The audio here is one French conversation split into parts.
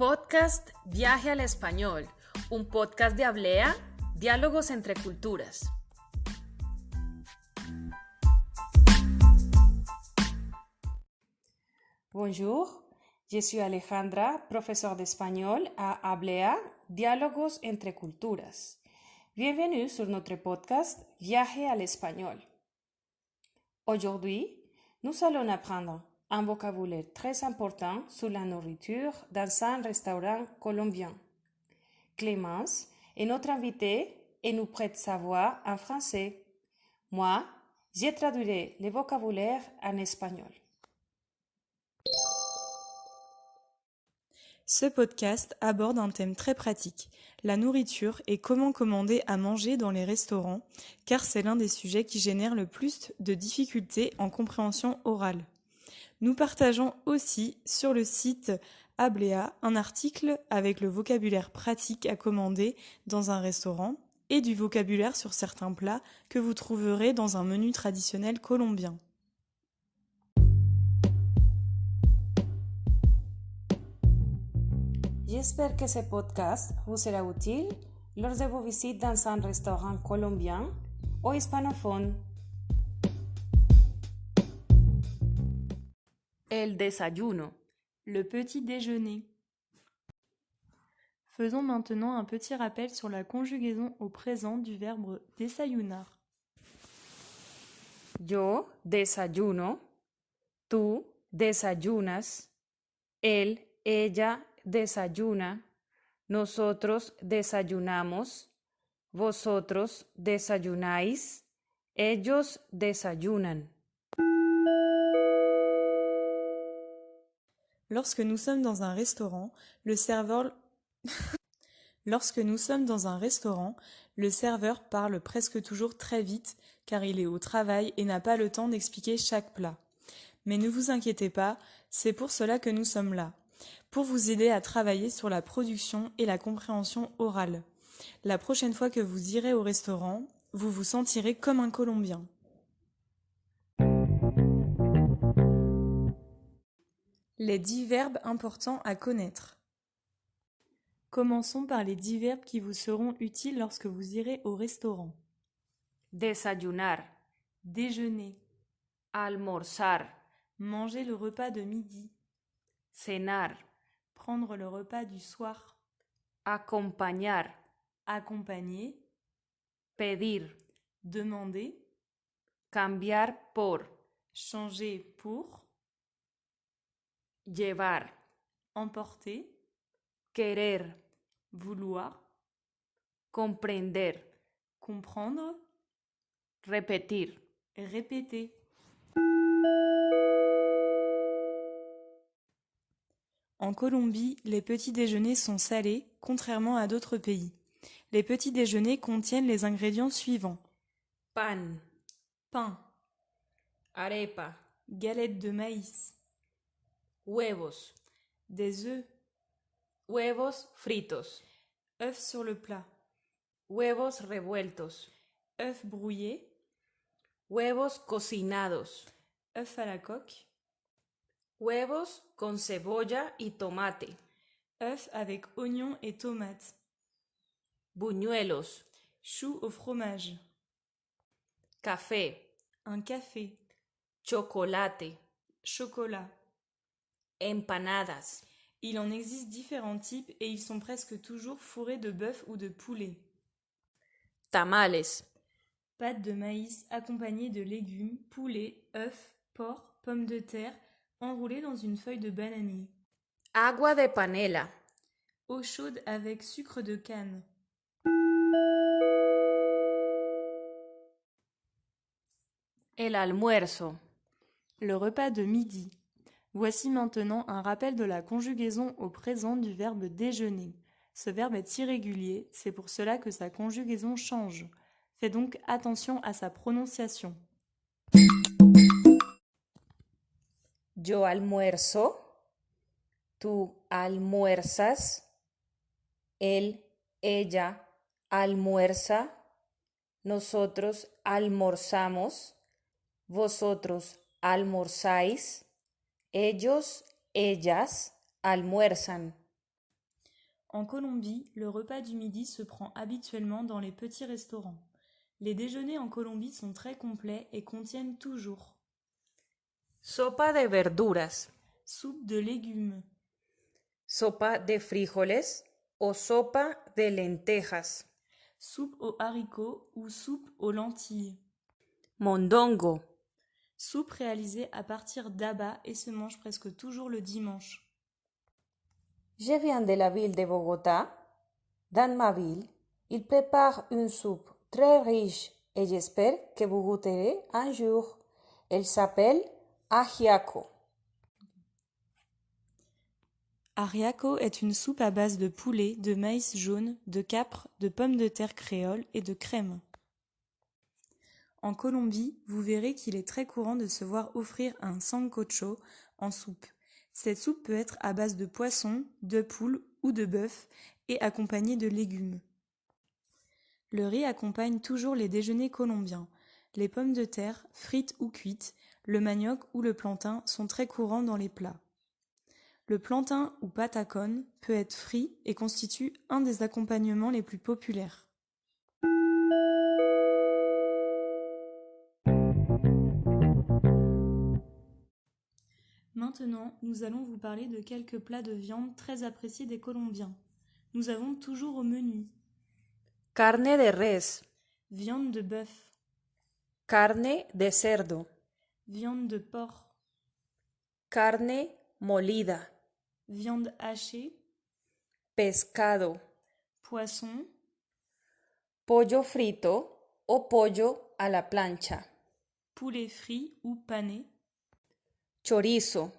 Podcast Viaje al Español, un podcast de Hablea, diálogos entre culturas. Bonjour, je suis Alejandra, professeure d'espagnol à Hablea, diálogos entre culturas. Bienvenue sur notre podcast Viaje al Español. Aujourd'hui, nous allons apprendre un vocabulaire très important sur la nourriture dans un restaurant colombien. Clémence est notre invitée et nous prête sa voix en français. Moi, je traduirai le vocabulaire en espagnol. Ce podcast aborde un thème très pratique, la nourriture et comment commander à manger dans les restaurants, car c'est l'un des sujets qui génère le plus de difficultés en compréhension orale. Nous partageons aussi sur le site Hablea un article avec le vocabulaire pratique à commander dans un restaurant et du vocabulaire sur certains plats que vous trouverez dans un menu traditionnel colombien. J'espère que ce podcast vous sera utile lors de vos visites dans un restaurant colombien ou hispanophone. El desayuno, le petit déjeuner. Faisons maintenant un petit rappel sur la conjugaison au présent du verbe desayunar. Yo desayuno, tú desayunas, él, ella desayuna, nosotros desayunamos, vosotros desayunáis, ellos desayunan. Lorsque nous sommes dans un restaurant, le serveur parle presque toujours très vite car il est au travail et n'a pas le temps d'expliquer chaque plat. Mais ne vous inquiétez pas, c'est pour cela que nous sommes là, pour vous aider à travailler sur la production et la compréhension orale. La prochaine fois que vous irez au restaurant, vous vous sentirez comme un Colombien. Les 10 verbes importants à connaître. Commençons par les 10 verbes qui vous seront utiles lorsque vous irez au restaurant. Desayunar, Déjeuner, almorzar, manger le repas de midi, cenar, prendre le repas du soir, acompañar, accompagner, pedir, demander, cambiar por, changer pour, llevar, emporter, querer, vouloir, comprender, comprendre, repetir. répéter. En Colombie, les petits déjeuners sont salés, contrairement à d'autres pays. Les petits déjeuners contiennent les ingrédients suivants. Pan, Pain, arepa, galette de maïs, huevos, des œufs, huevos fritos, œufs sur le plat, huevos revueltos, œufs brouillés, huevos cocinados, œufs à la coque, huevos con cebolla y tomate, œufs avec oignons et tomates, buñuelos, choux au fromage, café, un café, chocolate, chocolat. empanadas, Il en existe différents types et ils sont presque toujours fourrés de bœuf ou de poulet. tamales, Pâte de maïs accompagnée de légumes, poulet, œufs, porc, pommes de terre, enroulées dans une feuille de bananier. agua de panela, Eau chaude avec sucre de canne. el almuerzo, Le repas de midi. Voici maintenant un rappel de la conjugaison au présent du verbe déjeuner. Ce verbe est irrégulier, c'est pour cela que sa conjugaison change. Faites donc attention à sa prononciation. yo almuerzo, tú almuerzas, él, ella almuerza, nosotros almorzamos, vosotros almorzáis, ellos, ellas almuerzan. En Colombie, le repas du midi se prend habituellement dans les petits restaurants. Les déjeuners en Colombie sont très complets et contiennent toujours sopa de verduras, soupe de légumes, sopa de frijoles o sopa de lentejas, soupe aux haricots ou soupe aux lentilles, mondongo, soupe réalisée à partir d'abats et se mange presque toujours le dimanche. Je viens de la ville de Bogotá. Dans ma ville, ils préparent une soupe très riche et j'espère que vous goûterez un jour. Elle s'appelle ajiaco. Ajiaco est une soupe à base de poulet, de maïs jaune, de capre, de pommes de terre créole et de crème. En Colombie, vous verrez qu'il est très courant de se voir offrir un sancocho en soupe. Cette soupe peut être à base de poisson, de poule ou de bœuf et accompagnée de légumes. Le riz accompagne toujours les déjeuners colombiens. Les pommes de terre, frites ou cuites, le manioc ou le plantain sont très courants dans les plats. Le plantain ou patacón peut être frit et constitue un des accompagnements les plus populaires. Maintenant, nous allons vous parler de quelques plats de viande très appréciés des Colombiens. Nous avons toujours au menu Carne de res, viande de bœuf, carne de cerdo, viande de porc, carne molida, viande hachée, pescado, poisson, pollo frito o pollo a la plancha, poulet frit ou pané, chorizo,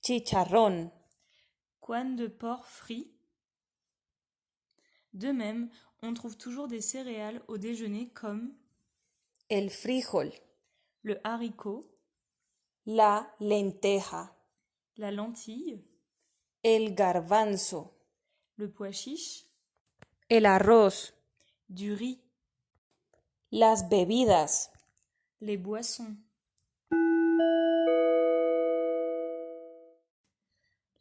chicharrón, couenne de porc frit. De même, on trouve toujours des céréales au déjeuner comme el frijol, le haricot, la lenteja, la lentille, el garbanzo, le pois chiche, el arroz, du riz, las bebidas. les boissons.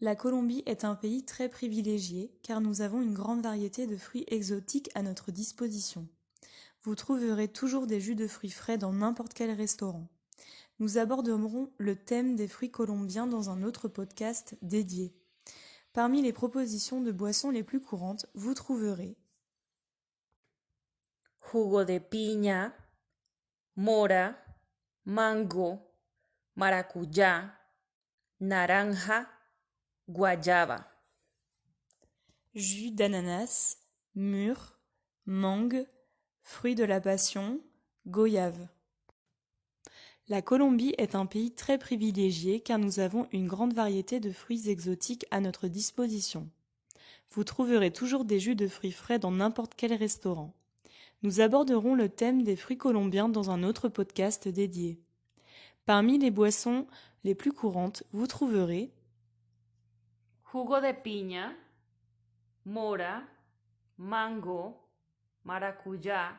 La Colombie est un pays très privilégié car nous avons une grande variété de fruits exotiques à notre disposition. Vous trouverez toujours des jus de fruits frais dans n'importe quel restaurant. Nous aborderons le thème des fruits colombiens dans un autre podcast dédié. Parmi les propositions de boissons les plus courantes, vous trouverez jugo de piña, mora, mango, maracuyá, naranja, guayaba, jus d'ananas, mûre, mangue, fruits de la passion, goyave. La Colombie est un pays très privilégié car nous avons une grande variété de fruits exotiques à notre disposition. Vous trouverez toujours des jus de fruits frais dans n'importe quel restaurant. Nous aborderons le thème des fruits colombiens dans un autre podcast dédié. Parmi les boissons les plus courantes, vous trouverez jugo de piña, mora, mango, maracuyá,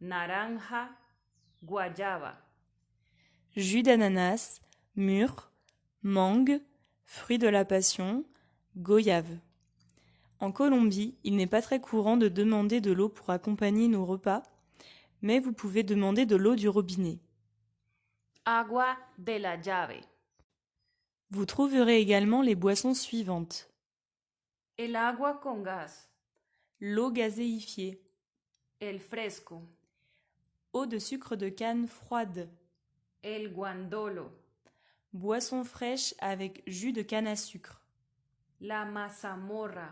naranja, guayaba, jus d'ananas, mûre, mangue, fruits de la passion, goyave. En Colombie, il n'est pas très courant de demander de l'eau pour accompagner nos repas, mais vous pouvez demander de l'eau du robinet. agua de la llave, Vous trouverez également les boissons suivantes. el agua con gas, L'eau gazéifiée, el fresco, eau de sucre de canne froide, el guandolo, boisson fraîche avec jus de canne à sucre, la mazamorra,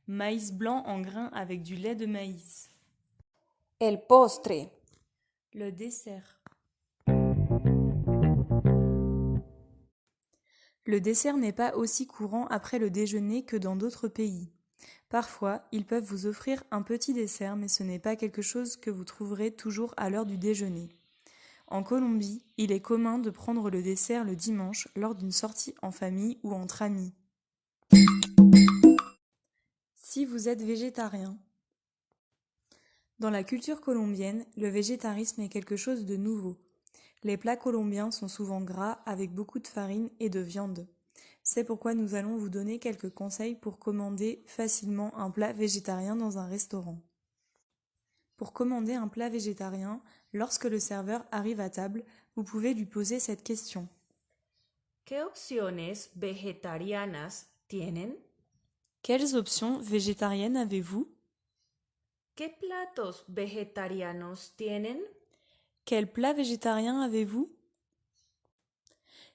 maïs blanc en grains avec du lait de maïs, el postre, le dessert. Le dessert n'est pas aussi courant après le déjeuner que dans d'autres pays. Parfois, ils peuvent vous offrir un petit dessert, mais ce n'est pas quelque chose que vous trouverez toujours à l'heure du déjeuner. En Colombie, il est commun de prendre le dessert le dimanche lors d'une sortie en famille ou entre amis. Si vous êtes végétarien. Dans la culture colombienne, le végétarisme est quelque chose de nouveau. Les plats colombiens sont souvent gras avec beaucoup de farine et de viande. C'est pourquoi nous allons vous donner quelques conseils pour commander facilement un plat végétarien dans un restaurant. Pour commander un plat végétarien, lorsque le serveur arrive à table, vous pouvez lui poser cette question. ¿Qué opciones vegetarianas tienen? Quelles options végétariennes avez-vous? ¿Qué platos vegetarianos tienen? Quel plat végétarien avez-vous?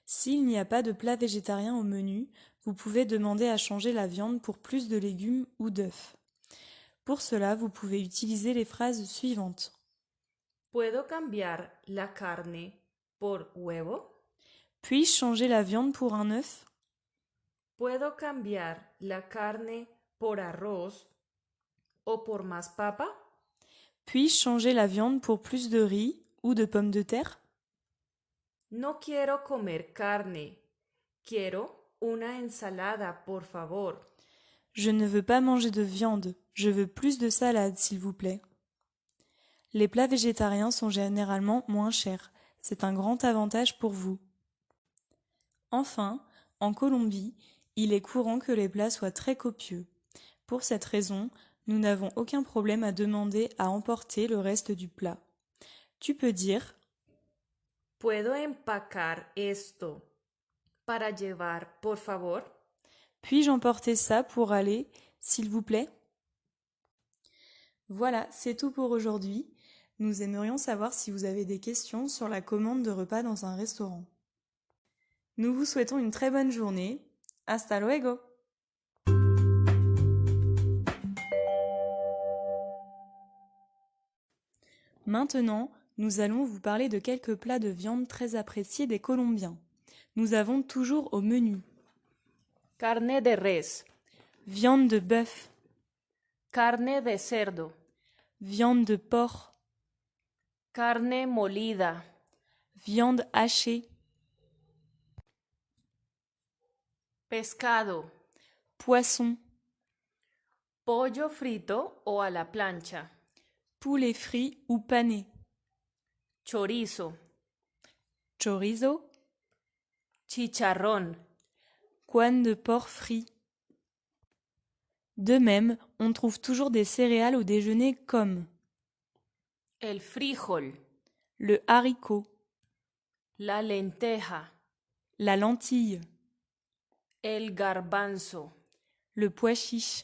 S'il n'y a pas de plat végétarien au menu, vous pouvez demander à changer la viande pour plus de légumes ou d'œufs. Pour cela, vous pouvez utiliser les phrases suivantes. ¿Puedo cambiar la carne por huevo? Puis-je changer la viande pour un œuf? ¿Puedo cambiar la carne por arroz o por más papa? Puis-je changer la viande pour plus de riz ou de pommes de terre? No quiero comer carne. Quiero una ensalada, por favor. Je ne veux pas manger de viande, je veux plus de salade, s'il vous plaît. Les plats végétariens sont généralement moins chers. C'est un grand avantage pour vous. Enfin, en Colombie, il est courant que les plats soient très copieux. Pour cette raison, nous n'avons aucun problème à demander à emporter le reste du plat. Tu peux dire « ¿Puedo empacar esto para llevar, por favor? Puis-je emporter ça pour aller, s'il vous plaît ?» Voilà, c'est tout pour aujourd'hui. Nous aimerions savoir si vous avez des questions sur la commande de repas dans un restaurant. Nous vous souhaitons une très bonne journée. Hasta luego! Maintenant, nous allons vous parler de quelques plats de viande très appréciés des Colombiens. Nous avons toujours au menu Carne de res, viande de bœuf, carne de cerdo, viande de porc, carne molida, viande hachée, pescado, poisson, pollo frito o a la plancha, poulet frit ou pané, chorizo, chorizo, chicharrón, couenne de porc frit. De même, on trouve toujours des céréales au déjeuner comme el frijol, le haricot, la lenteja, la lentille, el garbanzo, le pois chiche,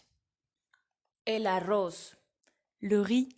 el arroz, le riz,